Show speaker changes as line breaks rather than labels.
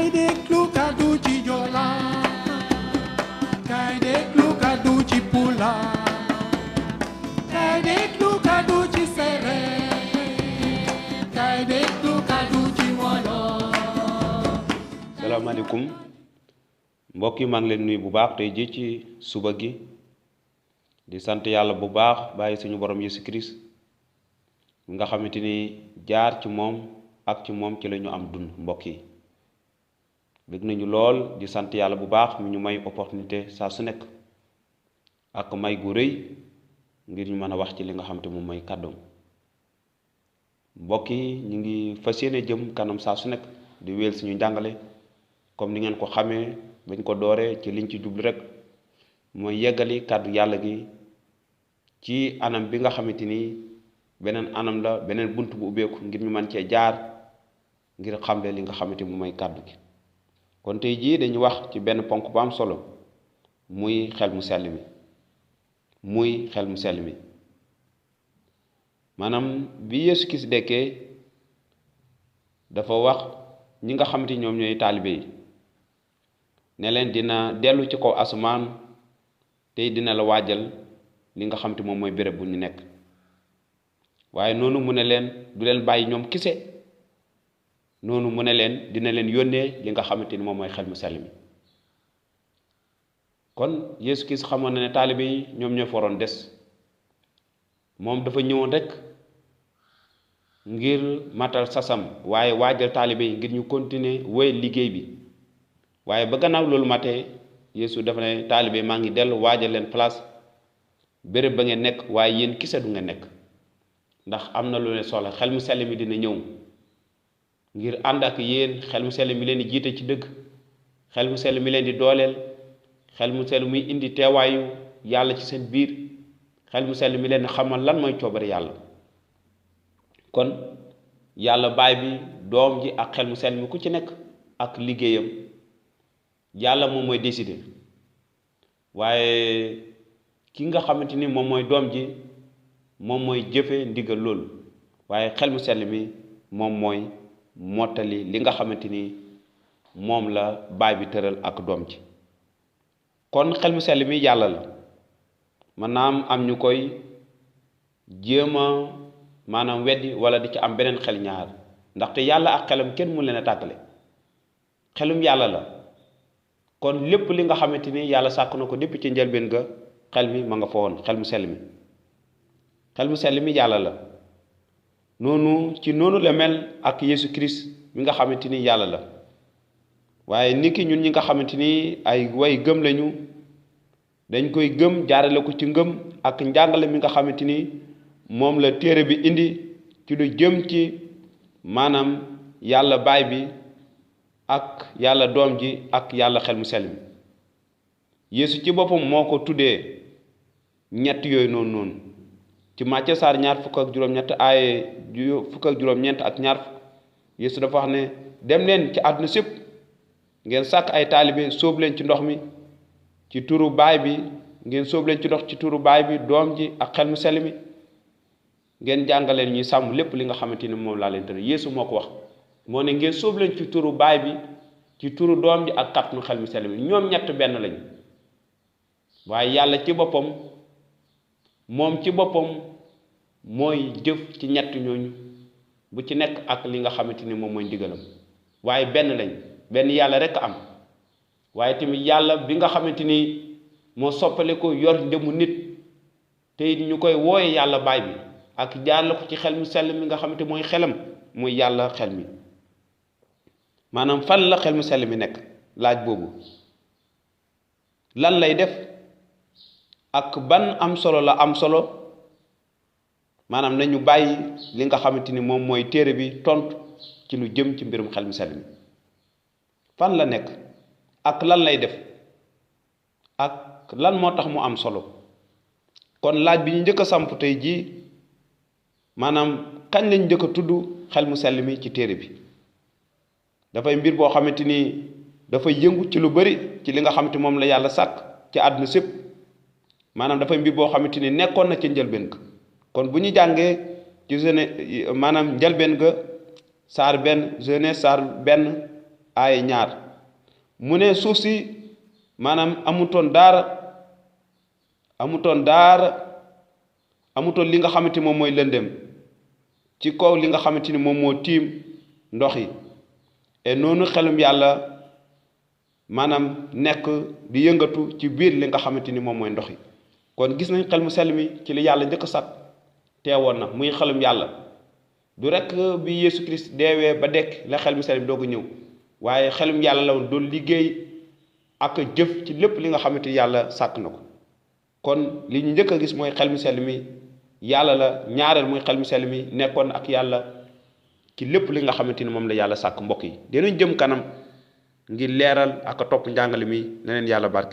Kay déglu kàddu ci Joola kay déglu kàddu ci Pula kay déglu kàddu ci Séeréer kay déglu kàddu ci Wolof.
salaamaaleykum mbokk yi maa ngi leen nuyu bu baax tey ji ci suba gi di sant yàlla bu baax bàyyi suñu borom Yesu Christ nga xamante ni jaar ci moom ak ci moom ci la ñu am dund mbokk yi bëgg nañu lool di sant yàlla bu baax mi ñu may opportunité saa su nekk ak may gu rëy ngir ñu mën a wax ci li nga xamante moom mooy kàddoom mbokk yi ñu ngi fas yéene jëm kanam saa su nekk di wéel suñu njàngale comme ni ngeen ko xamee bañ ko dooree ci liñ ci jublu rek mooy yeggali kàddu yàlla gi ci anam bi nga xamante ni beneen anam la beneen bunt bu ubbeeku ngir ñu mën cee jaar ngir xamle li nga xamante moom mooy kàddu gi kon tey jii dañu wax ci benn ponk bu am solo muy xel mu sell mi maanaam bi Yesu Kirist dekkee dafa wax ñi nga xamante ñoom ñooy taalibe yi ne leen dina dellu ci kaw asamaan tey dina la waajal li nga xamante moom mooy béréb bu ñu nekk waaye noonu mu ne leen du leen bàyyi ñoom kise noonu mu ne leen dina leen yónnee li nga xamante ni moom mooy xel mu sell mi kon Yesu Kirist xamoon na ne taalibe yi ñoom ñoo fa waroon des moom dafa ñëwoon rek ngir matal sasam waaye waajal taalibe yi ngir ñu continuer wéy liggéey bi waaye ba gannaaw loolu matee Yesu dafa ne taalibe maa ngi dellu waajal leen place béréb ba ngeen nekk waaye yéen kise du ngeen nekk ndax am na lu leen soxla xel mu sell mi dina ñëw ngir ànd ak yéen xel mu sell mi leen di jiite ci dëgg xel mu sell mi leen di dooleel xel mu sell muy indi teewaayu yàlla ci seen biir xel mu sell mi leen xamal lan mooy coobare yàlla kon yàlla baay bi doom ji ak xel mu sell mi ku ci nekk ak liggéeyam yàlla moom mooy décider waaye ki nga xamante ni moom mooy doom ji moom mooy jëfe ndigal loolu waaye xel mu sell mi moom mooy mottali li nga xamante ni moom la baay bi tëral ak doom ji kon xel mu sell mi yàlla la maanaam am ñu koy jéem a maanaam weddi wala di ci am beneen xel ñaar ndaxte yàlla ak xelam kenn mu leen a tàggale xelum yàlla la kon lépp li nga xamante ni yàlla sàkk na ko depuis ci njëlbeen ga xel mi ma nga fa woon xel mu sell mi yàlla la noonu ci noonu la mel ak Yesu Christ mi nga xamante ni yàlla la waaye niki ñun ñi nga xamante ni ay way gëm lañu dañ koy gëm jaarale ko ci ngëm ak njàngale mi nga xamante ni moom la téere bi indi ci lu jëm ci maanaam yàlla baay bi ak yàlla doom ji ak yàlla xel mu sell mi Yesu ci boppam moo ko tuddee ñett yooyu noonu ci Macë saar ñaar fukk ak juróom-ñett aaye fukk ak juróom-ñeent ak ñaar Yesu dafa wax ne dem leen ci àdduna sépp ngeen sàkk ay taalibe sóob leen ci ndox mi ci turu baay bi ngeen sóob leen ci ndox ci turu baay bi doom ji ak xel mu sell mi ngeen jàngaleen ñuy sàmm lépp li nga xamante ni moom laa leen tëral Yesu moo ko wax moo ne ngeen sóob leen ci turu baay bi ci turu doom ji ak kàttanu xel mu sell mi ñoom ñett benn lañu waaye yàlla ci boppam moom ci boppam mooy jëf ci ñett ñooñu bu ci nekk ak li nga xamante ni moom mooy ndigalam waaye benn yàlla rek am waaye tamit yàlla bi nga xamante ni moo soppale ko yor ndemu nit te ñu koy wooye yàlla baay bi ak jaarale ko ci xel mu sell mi nga xamante mooy xelam muy yàlla xel mi maanaam fan la xel mu sell mi nekk laaj boobu lan lay def ak ban am solo la am solo maanaam nañu bàyyi li nga xamante ni moom mooy téere bi tontu ci lu jëm ci mbirum xel mu sell mi fan la nekk ak lan lay def ak lan moo tax mu am solo kon laaj bi ñu njëkk a samp tey jii maanaam kañ lañ njëkk a tudd xel mu sell mi ci téere bi dafay mbir boo xamante ni dafay yëngu ci lu bari ci li nga xamante moom la yàlla sàkk ci àdduna sépp maanaam dafay mbir boo xamante ni nekkoon na ci njëlbeen ga kon bu ñu jàngee ci maanaam njëlbeen ga saar benn Genèse saar benn aaya 2 mu ne suuf si maanaam amutoon li nga xamante moom mooy lëndëm ci kaw li nga xamante ni moom moo tiim ndox yi et noonu xelum yàlla maanaam nekk di yëngatu ci biir li nga xamante ni moom mooy ndox yi kon gis nañ xel mu sell mi ci li yàlla njëkk a sàkk teewoon na muy xelum yàlla du rek bi Yeesu Christ deewee ba dekk la xel mu sell mi doog a ñëw waaye xelum yàlla la woon doon liggéey ak jëf ci lépp li nga xamante ni yàlla sàkk na ko kon li ñu njëkk a gis mooy xel mu sell mi yàlla la ñaareel muy xel mu sell mi nekkoon ak yàlla ci lépp li nga xamante ni moom la yàlla sàkk mbokk yi dinañ jëm kanam ngir leeral ak topp njàngale mi na leen yàlla barke